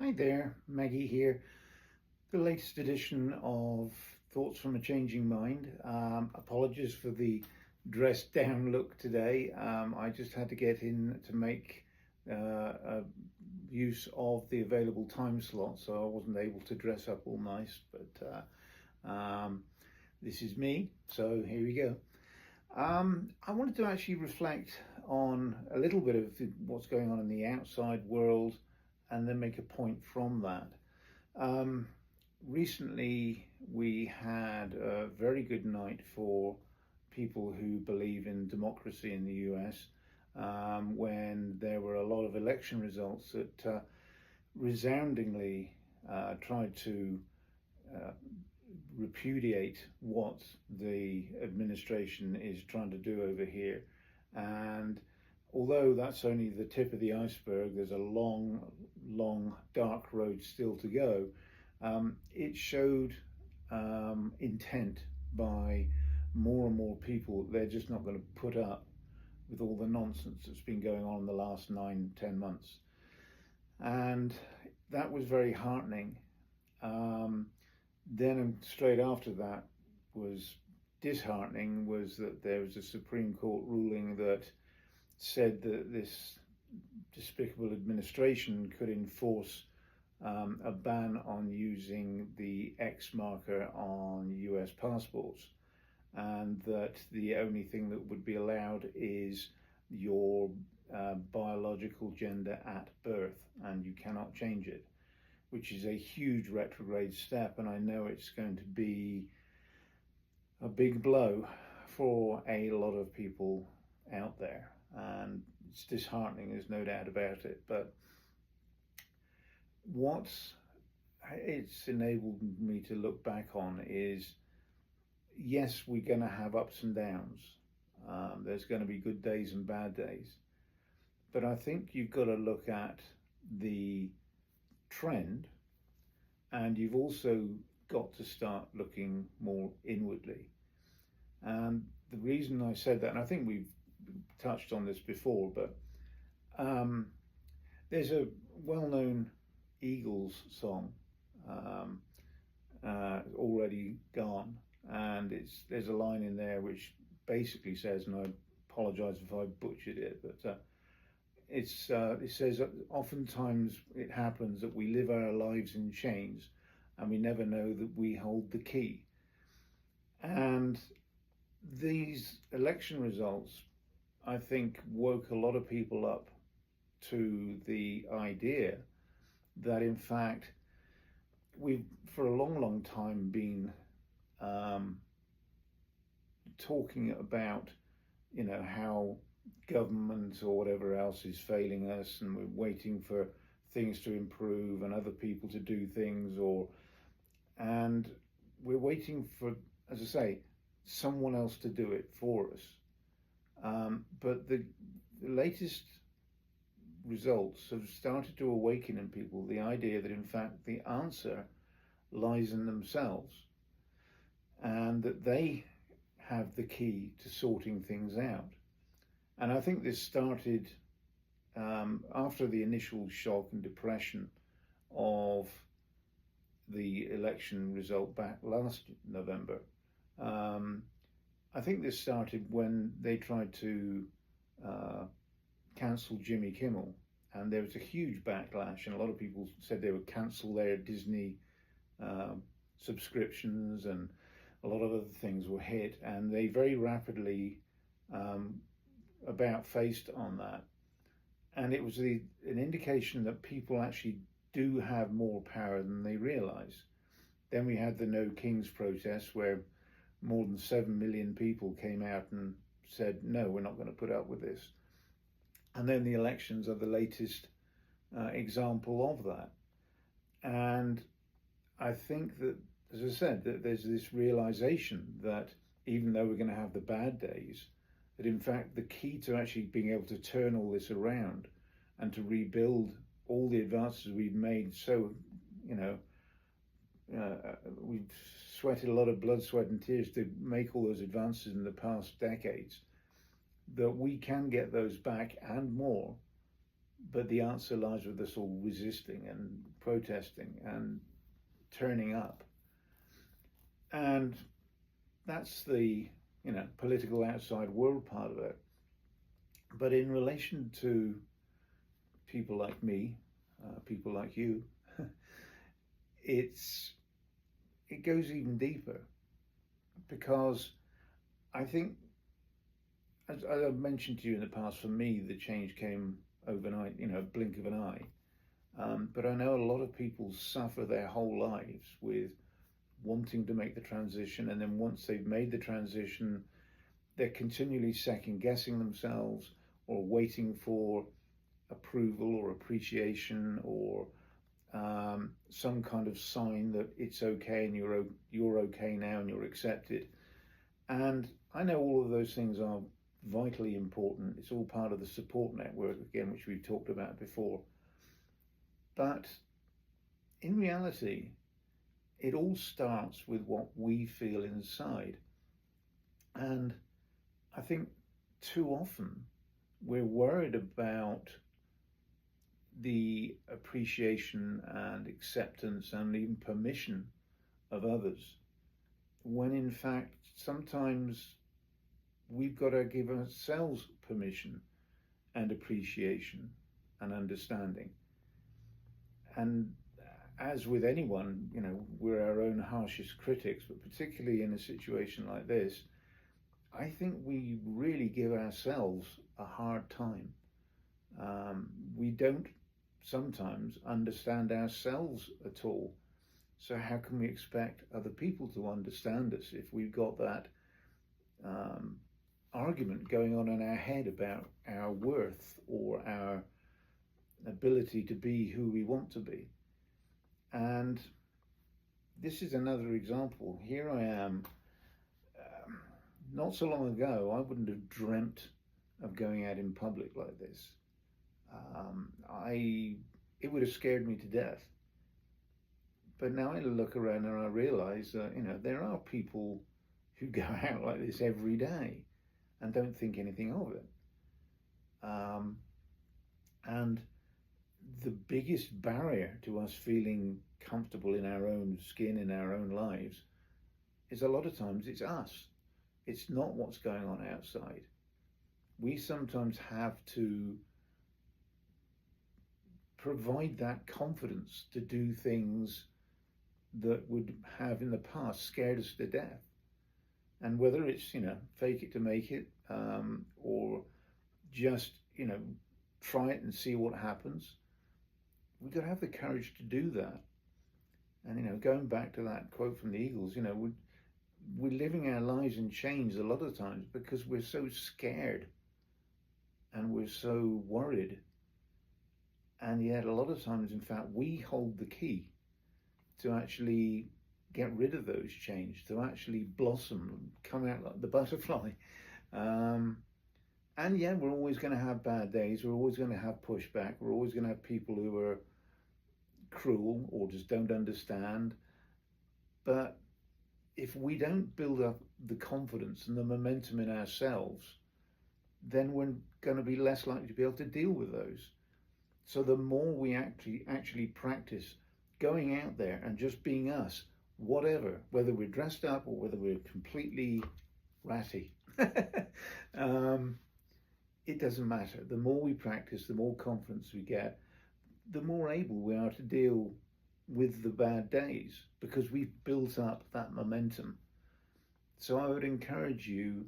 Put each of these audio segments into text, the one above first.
Hi there, Maggie here. The latest edition of Thoughts from a Changing Mind. Apologies for the dressed down look today. I just had to get in to make use of the available time slot, so I wasn't able to dress up all nice, but this is me, so here we go. I wanted to actually reflect on a little bit of what's going on in the outside world and then make a point from that. Recently, we had a very good night for people who believe in democracy in the US when there were a lot of election results that resoundingly tried to uh, repudiate what the administration is trying to do over here. And although that's only the tip of the iceberg, there's a long, long, dark road still to go. It showed intent by more and more people. They're just not going to put up with all the nonsense that's been going on in the last 9, 10 months. And that was very heartening. Then straight after that was disheartening was that there was a Supreme Court ruling that said that this despicable administration could enforce a ban on using the X marker on US passports, and that the only thing that would be allowed is your biological gender at birth, and you cannot change it, which is a huge retrograde step, and I know it's going to be a big blow for a lot of people out there, and it's disheartening, there's no doubt about it. But what it's enabled me to look back on is, yes, we're going to have ups and downs. There's going to be good days and bad days. But I think you've got to look at the trend, and you've also got to start looking more inwardly. And the reason I said that, and I think we've touched on this before, but there's a well-known Eagles song, Already Gone, and there's a line in there which basically says, and I apologize if I butchered it, but it says, oftentimes it happens that we live our lives in chains and we never know that we hold the key. And these election results, I think, woke a lot of people up to the idea that, in fact, we've for a long, long time been talking about, how government or whatever else is failing us, and we're waiting for things to improve and other people to do things, and we're waiting for, as I say, someone else to do it for us. But the latest results have started to awaken in people the idea that, in fact, the answer lies in themselves, and that they have the key to sorting things out. And I think this started after the initial shock and depression of the election result back last November. I think this started when they tried to cancel Jimmy Kimmel, and there was a huge backlash, and a lot of people said they would cancel their Disney subscriptions, and a lot of other things were hit, and they very rapidly about-faced on that. And it was an indication that people actually do have more power than they realize. Then we had the No Kings protests, where more than 7 million people came out and said, no, we're not going to put up with this. And then the elections are the latest example of that. And I think that, as I said, that there's this realization that even though we're going to have the bad days, that in fact the key to actually being able to turn all this around and to rebuild all the advances we've made, so, we've sweated a lot of blood, sweat and tears to make all those advances in the past decades, that we can get those back and more But the answer lies with us all resisting and protesting and turning up. And that's the, political outside world part of it. But in relation to people like me, people like you, it goes even deeper, because I think, as I've mentioned to you in the past, for me the change came overnight, a blink of an eye. But I know a lot of people suffer their whole lives with wanting to make the transition, and then once they've made the transition, they're continually second guessing themselves or waiting for approval or appreciation or some kind of sign that it's okay and you're okay now and you're accepted. And I know all of those things are vitally important. It's all part of the support network, again, which we've talked about before. But in reality, it all starts with what we feel inside. And I think too often we're worried about the appreciation and acceptance and even permission of others, when in fact sometimes we've got to give ourselves permission and appreciation and understanding. And as with anyone, we're our own harshest critics, but particularly in a situation like this, I think we really give ourselves a hard time. We don't sometimes understand ourselves at all. So how can we expect other people to understand us if we've got that argument going on in our head about our worth or our ability to be who we want to be? And this is another example. Here I am. Not so long ago, I wouldn't have dreamt of going out in public like this. It would have scared me to death. But now I look around and I realize that, there are people who go out like this every day and don't think anything of it. And the biggest barrier to us feeling comfortable in our own skin, in our own lives, is a lot of times it's us. It's not what's going on outside. We sometimes have to provide that confidence to do things that would have in the past scared us to death. And whether it's, fake it to make it, or just, try it and see what happens, we've got to have the courage to do that. And, going back to that quote from the Eagles, we're living our lives in chains a lot of times because we're so scared and we're so worried. And yet a lot of times, in fact, we hold the key to actually get rid of those chains, to actually blossom, come out like the butterfly. And yeah, we're always going to have bad days. We're always going to have pushback. We're always going to have people who are cruel or just don't understand. But if we don't build up the confidence and the momentum in ourselves, then we're going to be less likely to be able to deal with those. So the more we actually practice going out there and just being us, whatever, whether we're dressed up or whether we're completely ratty, it doesn't matter. The more we practice, the more confidence we get, the more able we are to deal with the bad days, because we've built up that momentum. So I would encourage you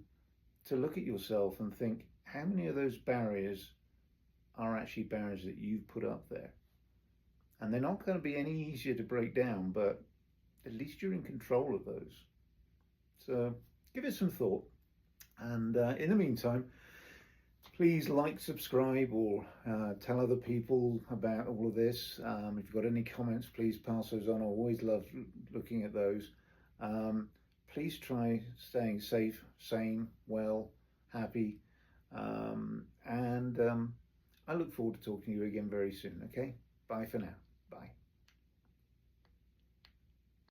to look at yourself and think, how many of those barriers are actually barriers that you've put up there? And they're not going to be any easier to break down, but at least you're in control of those. So give it some thought. And in the meantime, please like, subscribe, or tell other people about all of this. If you've got any comments, please pass those on. I always love looking at those. Please try staying safe, sane, well, happy. And I look forward to talking to you again very soon, okay? Bye for now. Bye.